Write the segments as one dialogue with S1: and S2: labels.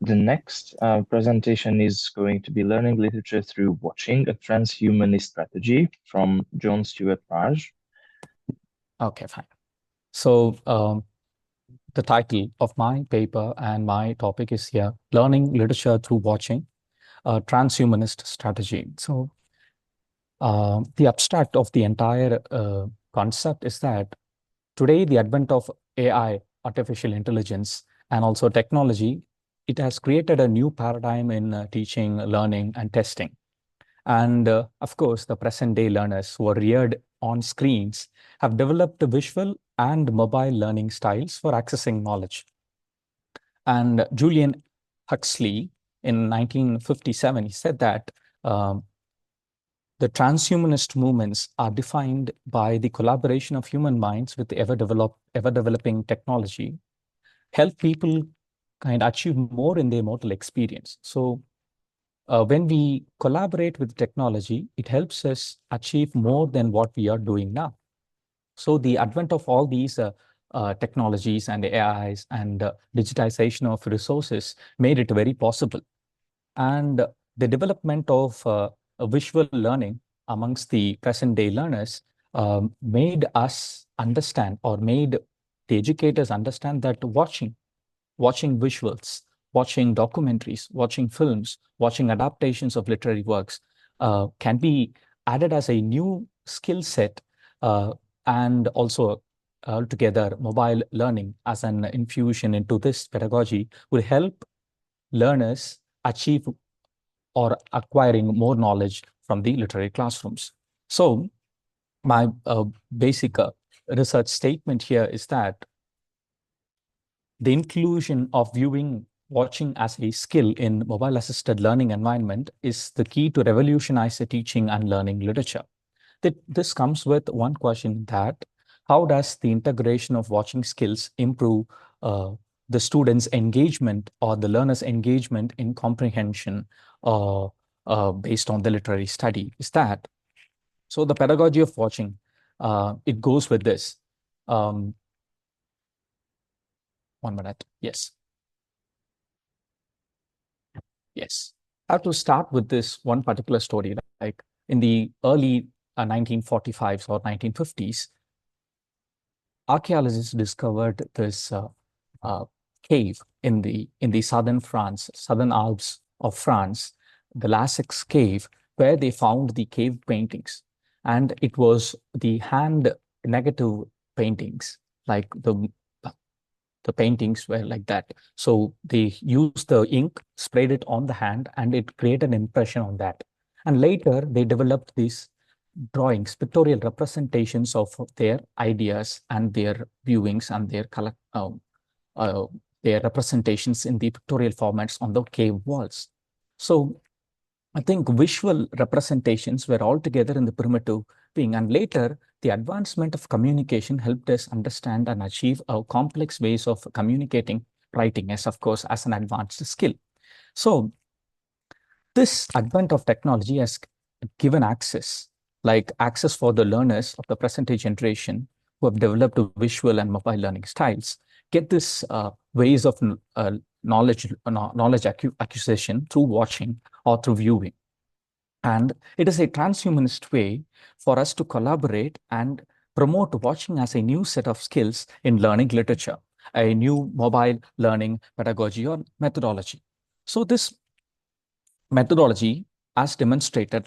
S1: The next presentation is going to be Learning Literature Through Watching, a Transhumanist Strategy from John Stewart Raj.
S2: Okay, fine. So the title of my paper and my topic is here, Learning Literature Through Watching, a Transhumanist Strategy. So the abstract of the entire concept is that today the advent of AI, artificial intelligence, and also technology, it has created a new paradigm in teaching, learning, and testing. And of course, the present day learners who are reared on screens have developed visual and mobile learning styles for accessing knowledge. And Julian Huxley in 1957, he said that the transhumanist movements are defined by the collaboration of human minds with ever-developing technology, help people kind of achieve more in their mortal experience. So when we collaborate with technology, it helps us achieve more than what we are doing now. So the advent of all these technologies and AIs and digitization of resources made it very possible. And the development of visual learning amongst the present day learners made us understand, or made the educators understand, that watching visuals, watching documentaries, watching films, watching adaptations of literary works can be added as a new skill set, and also altogether mobile learning as an infusion into this pedagogy will help learners achieve or acquiring more knowledge from the literary classrooms. So my basic research statement here is that the inclusion of watching as a skill in mobile-assisted learning environment is the key to revolutionize the teaching and learning literature. This comes with one question, that how does the integration of watching skills improve the students' engagement or the learners' engagement in comprehension based on the literary study? Is that so? The pedagogy of watching, it goes with this. 1 minute. Yes. Yes. I have to start with this one particular story. Like in the early 1945s or 1950s, archaeologists discovered this cave in the southern Alps of France, the Lascaux cave, where they found the cave paintings, and it was the hand negative paintings, like the paintings were like that. So they used the ink, sprayed it on the hand, and it created an impression on that. And later they developed these drawings, pictorial representations of their ideas and their viewings and their representations in the pictorial formats on the cave walls. So I think visual representations were altogether in the primitive being, and later the advancement of communication helped us understand and achieve complex ways of communicating, writing as, of course, as an advanced skill. So this advent of technology has given access for the learners of the present day generation who have developed visual and mobile learning styles, get this ways of knowledge acquisition through watching or through viewing. And it is a transhumanist way for us to collaborate and promote watching as a new set of skills in learning literature, a new mobile learning pedagogy or methodology. So this methodology, as demonstrated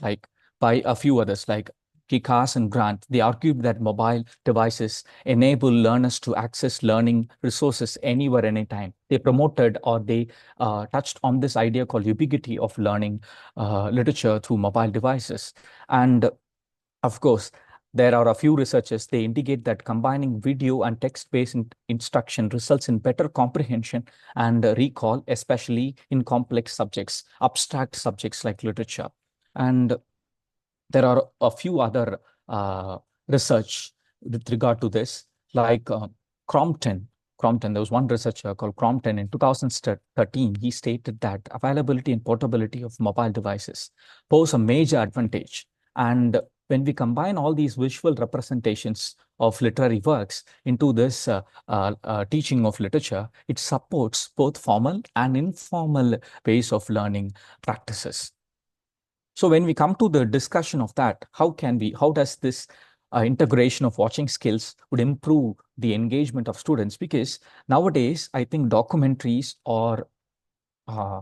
S2: by a few others like Kikas and Grant, they argued that mobile devices enable learners to access learning resources anywhere, anytime. They promoted, or they touched on this idea called ubiquity of learning literature through mobile devices. And of course, there are a few researchers, they indicate that combining video and text-based instruction results in better comprehension and recall, especially in complex subjects, abstract subjects like literature. And there are a few other research with regard to this, like Crompton. There was one researcher called Crompton in 2013. He stated that availability and portability of mobile devices pose a major advantage, and when we combine all these visual representations of literary works into this teaching of literature, it supports both formal and informal ways of learning practices. So when we come to the discussion of that, how does this integration of watching skills would improve the engagement of students? Because nowadays, I think documentaries or uh,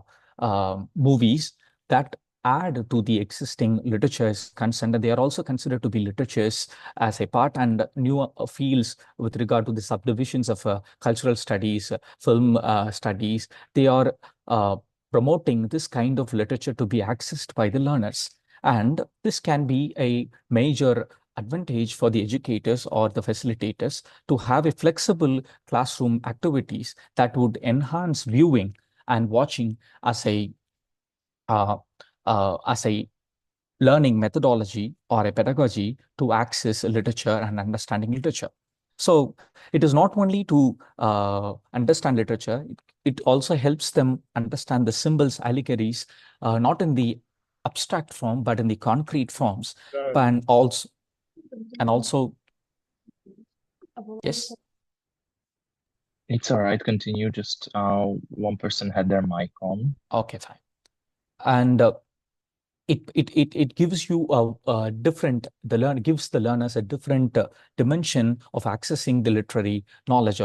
S2: movies that add to the existing literature is concerned, and they are also considered to be literatures as a part, and new fields with regard to the subdivisions of cultural studies, film studies. They are promoting this kind of literature to be accessed by the learners. And this can be a major advantage for the educators or the facilitators to have a flexible classroom activities that would enhance viewing and watching uh, as a learning methodology or a pedagogy to access literature and understanding literature. So it is not only to understand literature, it also helps them understand the symbols, allegories, not in the abstract form, but in the concrete forms. And also, yes.
S1: It's all right. Continue. Just one person had their mic on.
S2: Okay, fine. And it gives you a different gives the learners a different dimension of accessing the literary knowledge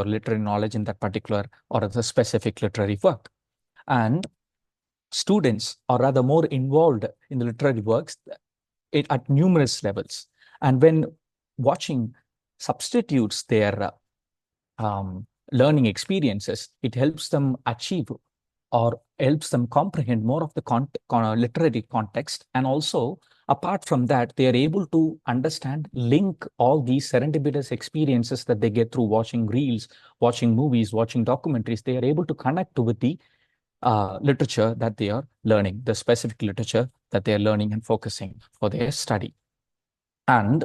S2: in that particular or the specific literary work. And students are rather more involved in the literary works at numerous levels. And when watching substitutes their learning experiences, it helps them achieve or helps them comprehend more of the literary context. And also, apart from that, they are able to understand, link all these serendipitous experiences that they get through watching reels, watching movies, watching documentaries. They are able to connect with the literature that they are learning, the specific literature that they are learning and focusing for their study. And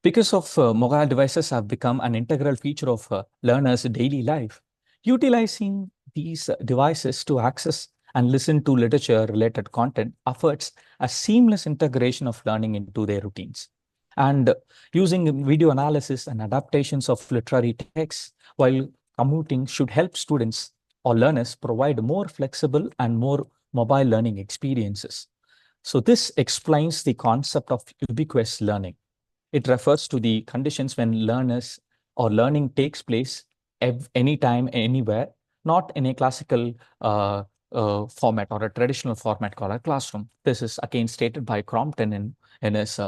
S2: because of mobile devices have become an integral feature of learners' daily life, utilizing these devices to access and listen to literature-related content affords a seamless integration of learning into their routines. And using video analysis and adaptations of literary texts while commuting should help students or learners provide more flexible and more mobile learning experiences. So this explains the concept of ubiquitous learning. It refers to the conditions when learners or learning takes place anytime, anywhere, not in a classical format or a traditional format called a classroom. This is again stated by Crompton in his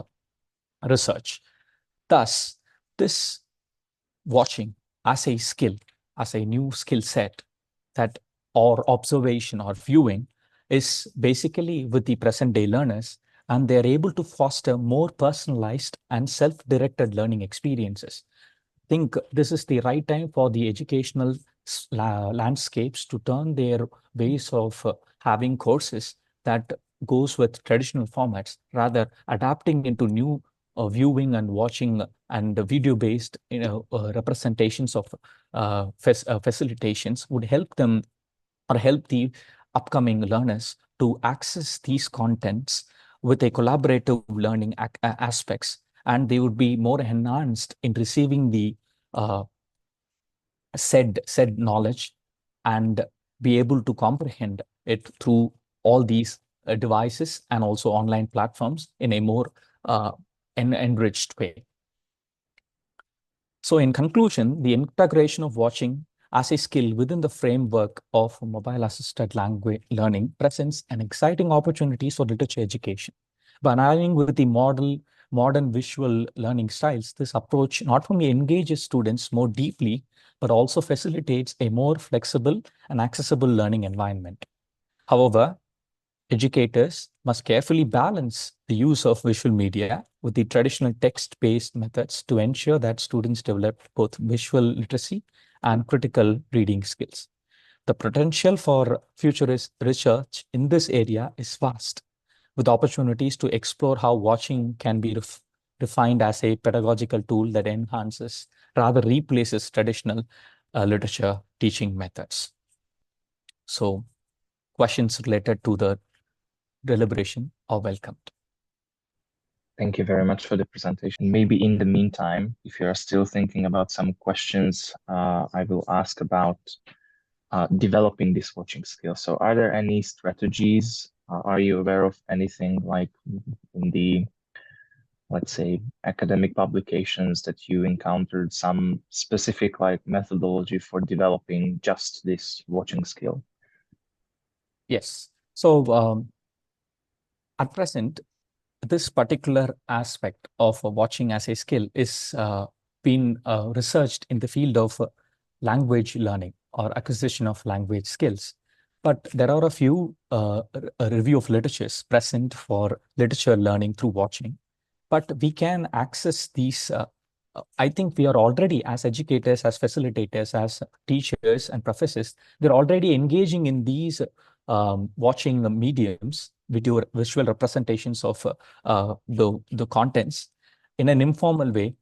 S2: research. Thus, this watching as a skill, as a new skill set, that or observation or viewing is basically with the present day learners, and they're able to foster more personalized and self-directed learning experiences. Think this is the right time for the educational landscapes to turn their ways of having courses that goes with traditional formats, rather adapting into new viewing and watching and video-based representations of facilitations would help them or help the upcoming learners to access these contents with a collaborative learning aspects, and they would be more enhanced in receiving the uh, said knowledge and be able to comprehend it through all these devices and also online platforms in a more enriched way. So in conclusion, the integration of watching as a skill within the framework of mobile-assisted language learning presents an exciting opportunities for literature education. By aligning with the modern visual learning styles, this approach not only engages students more deeply, but also facilitates a more flexible and accessible learning environment. However, educators must carefully balance the use of visual media with the traditional text-based methods to ensure that students develop both visual literacy and critical reading skills. The potential for futurist research in this area is vast, with opportunities to explore how watching can be refined as a pedagogical tool that enhances, rather replaces traditional literature teaching methods. So questions related to the deliberation are welcomed.
S1: Thank you very much for the presentation. Maybe in the meantime, if you are still thinking about some questions, I will ask about developing this watching skill. So are there any strategies? Are you aware of anything like in the, let's say, academic publications that you encountered some specific like methodology for developing just this watching skill?
S2: Yes. So at present, this particular aspect of watching as a skill is been researched in the field of language learning or acquisition of language skills. But there are a few a review of literatures present for literature learning through watching. But we can access these. I think we are already, as educators, as facilitators, as teachers and professors, they're already engaging in these watching mediums, visual representations of the contents in an informal way.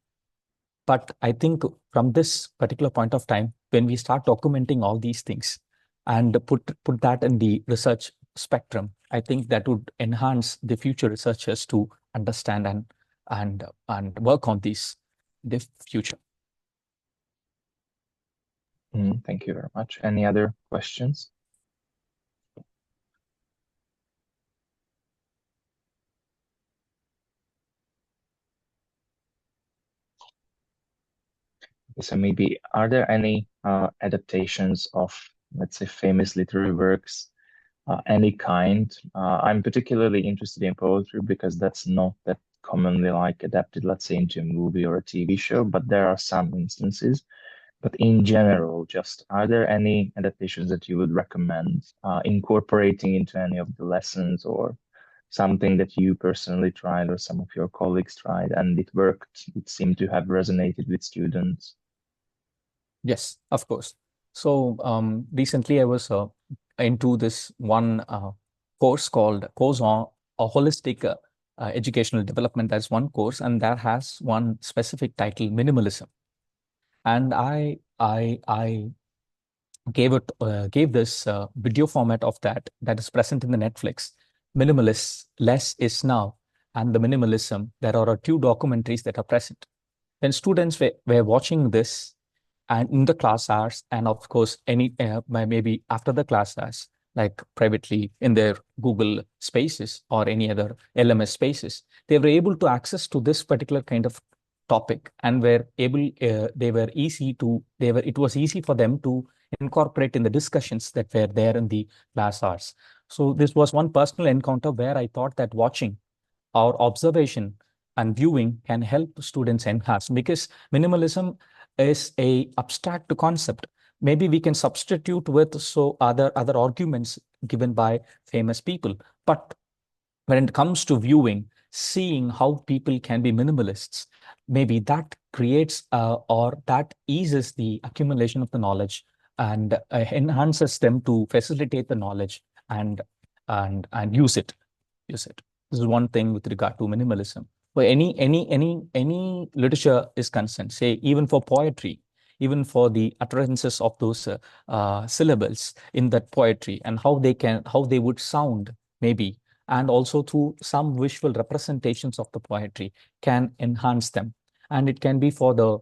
S2: But I think from this particular point of time, when we start documenting all these things and put that in the research spectrum, I think that would enhance the future researchers to understand and work on these in the future.
S1: Thank you very much. Any other questions? So maybe are there any adaptations of, let's say, famous literary works, any kind? I'm particularly interested in poetry because that's not that commonly like adapted, let's say, into a movie or a TV show, but there are some instances. But in general, just are there any adaptations that you would recommend incorporating into any of the lessons or something that you personally tried or some of your colleagues tried and it worked, it seemed to have resonated with students?
S2: Yes, of course. So recently I was into this one course on a holistic educational development. That's one course, and that has one specific title, minimalism. And I gave this video format of that is present in the Netflix. Minimalist, less is now, and the minimalism. There are two documentaries that are present. When students were watching this, and in the class hours, and of course, maybe after the class hours, like privately in their Google Spaces or any other LMS spaces, they were able to access to this particular kind of topic and were able. It was easy for them to incorporate in the discussions that were there in the class hours. So this was one personal encounter where I thought that watching or observation and viewing can help students enhance, because minimalism is a abstract concept. Maybe we can substitute with other arguments given by famous people. But when it comes to viewing, seeing how people can be minimalists, maybe that creates or that eases the accumulation of the knowledge and enhances them to facilitate the knowledge and use it. This is one thing with regard to minimalism. For any literature is concerned, say even for poetry, even for the utterances of those syllables in that poetry and how they would sound maybe, and also through some visual representations of the poetry can enhance them. And it can be for the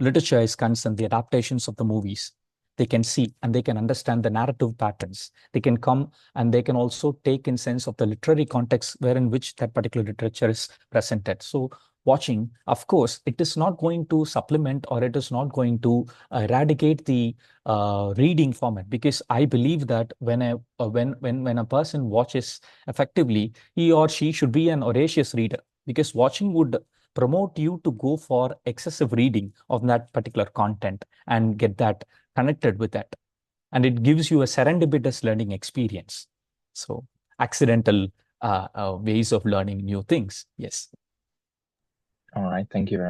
S2: literature is concerned, the adaptations of the movies, they can see and they can understand the narrative patterns. They can come and they can also take in sense of the literary context wherein which that particular literature is presented. So watching, of course, it is not going to supplement or it is not going to eradicate the reading format, because I believe that when a person watches effectively, he or she should be an voracious reader, because watching would promote you to go for excessive reading of that particular content and get that connected with that. And it gives you a serendipitous learning experience. So accidental ways of learning new things. Yes.
S1: All right, thank you very